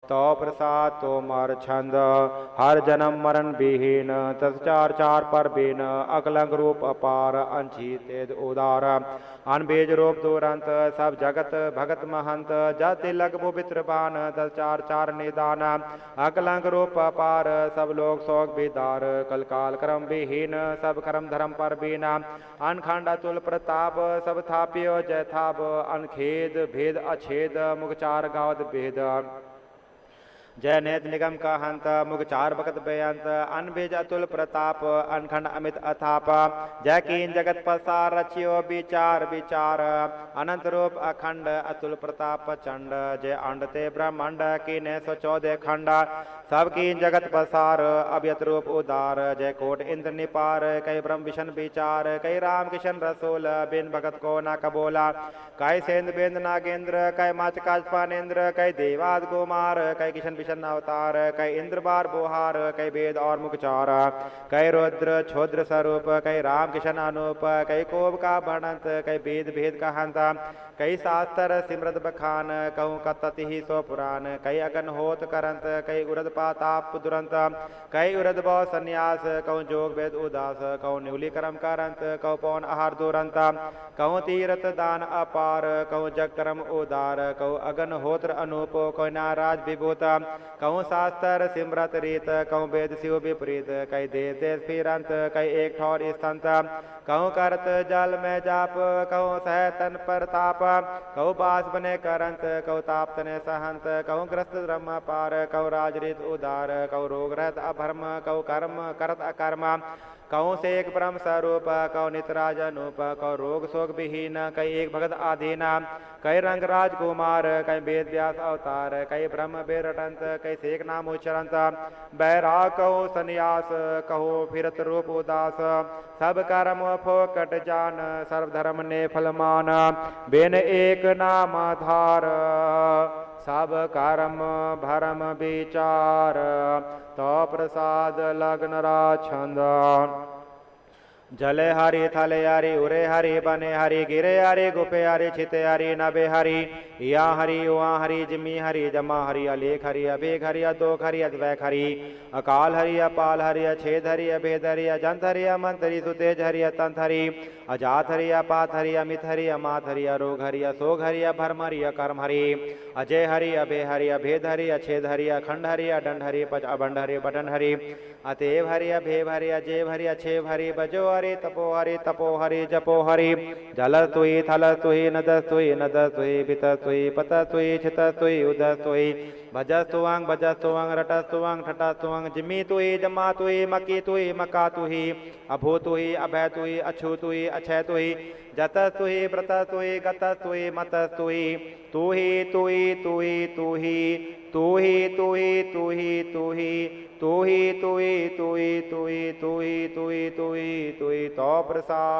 तो प्रसाद तो मर छंद हर जन्म मरण विहीन तस चार चार पर बीन अकलंक रूप अपार अंशी तेज उदार अनबीज रूप दुरंत सब जगत भगत महंत जत तिलक पवित्र बान तस चार चार निदान अकलंक रूप अपार सब लोग शोक बिदार कल काल कर्म विहीन सब कर्म धर्म पर बीना अनखंड अतुल प्रताप सब थापियो जय थाप अनखेद भेद अछेद मुखचार गावत भेद जय नेत निगम का हंत मुखचार भगत बेअंत अनबीज अतुल प्रताप अनखंड अमित अथाप जय कीन जगत पसार रचियो विचार विचार अनंत रूप अखंड अतुल प्रताप चंड जय अंड ते ब्रह्मांड कीने सो 14 खंड सब कीन जगत पसार अव्यत रूप उदार जय कोट इंद्र निपार कई ब्रह्म विशन विचार कई राम किशन रसूल बिन भगत को न कबोला कई सेंद्र बेंद नागेंद्र कई माच काज पानेन्द्र कई देवाद कुमार कई किशन विशन अवतार कई इंद्र बार बोहार कई वेद और मुखचार कई रुद्र क्षुद्र स्वरूप कई राम किशन अनूप कई कोप का भणंत कई वेद भेद का हंता कई शास्त्र सिमरत बखान कहूँ कतति ही सो पुराण कई अगन होत करंत कई उरद पाताप दुरंत कई उरद बौ संन्यास कहूँ जोग वेद उदास कहूँ निवली कर्म करंत कहूँ पौन आहार दुरंत कहूँ तीरथ दान अपार कहूँ जग कर्म उदार कहूँ अगन होत्र अनूप कहूँ नाराज विभूत कहूँ शास्त्र सिमरत रीत कहूँ वेद शिव विपरीत कई देश देश फिरंत कई एक ठौर स्तंत कहूँ करत जल में जाप कहूँ सह तन पर ताप कहूँ बास बने करंत कहूँ ताप तने सहंत कहूँ ग्रस्त ब्रह्म पार कहूँ राजरीत उदार कहूँ रोग रहत अभर्म कहूँ कर्म करत अकर्म कहूँ से एक ब्रह्म स्वरूप कहूँ नितराज अनूप कहूँ रोग शोक विहीन कई एक भगत आधीना कई रंग राजकुमार कई वेद व्यास अवतार कई ब्रह्म बेरटंत कई सेक नाम उच्चरंत बैराग कहूँ सन्यास कहूँ फिरत रूप उदास सब कर्म फोकट जान सर्वधर्म ने फलमान बिन एक नाम धार सब कर्म भरम विचार तो प्रसाद लग्न राछंद जले हरि थले हरि उरे हरि बने हरि गिरे हरि गुफे हरि छिते हरि नभे हरि या हरि उआ हरि जिमी हरि जमा हरि अलेख हरि अभेग हरि अदोख हरि अद्वैक हरि अकाल हरि अपाल हरि अछेद हरि अभेद हरि अजंत हरि अमंत हरि सुतेज हरि अतंत हरि अजात हरि अपात हरि अमित हरि अमात हरि अरोग हरि अशोक हरि अभर्म हरि अकर्म हरि अजय हरि अभे हरि अभेद हरि अछेद हरि अखंड हरि अडंड हरि पच अबंड हरि बटन हरि अतेव हरि अभेव हरि अजेव हरि अछेव हरि बजो हरि तपो हरि जपो हरि जल तुई थल तुई नद तुई नद तुई पित तुई पत तुई छित तुई उद तुई भजस्तुवांग भजस्तुवांग रटस्तुवांग ठटस्तुवांग जिमी तुई जमा तुई मकी तुई मका तुई अभू तुई अभय तुई अछू तुई अक्षय तुई जत तुई व्रत तुई गत तुई मत तुई तू ही तुई तुई तू ही तू ही तू ही तू ही तू ही तू ही तुई तुई तुई तुई तुई तुई तुई तो प्रसाद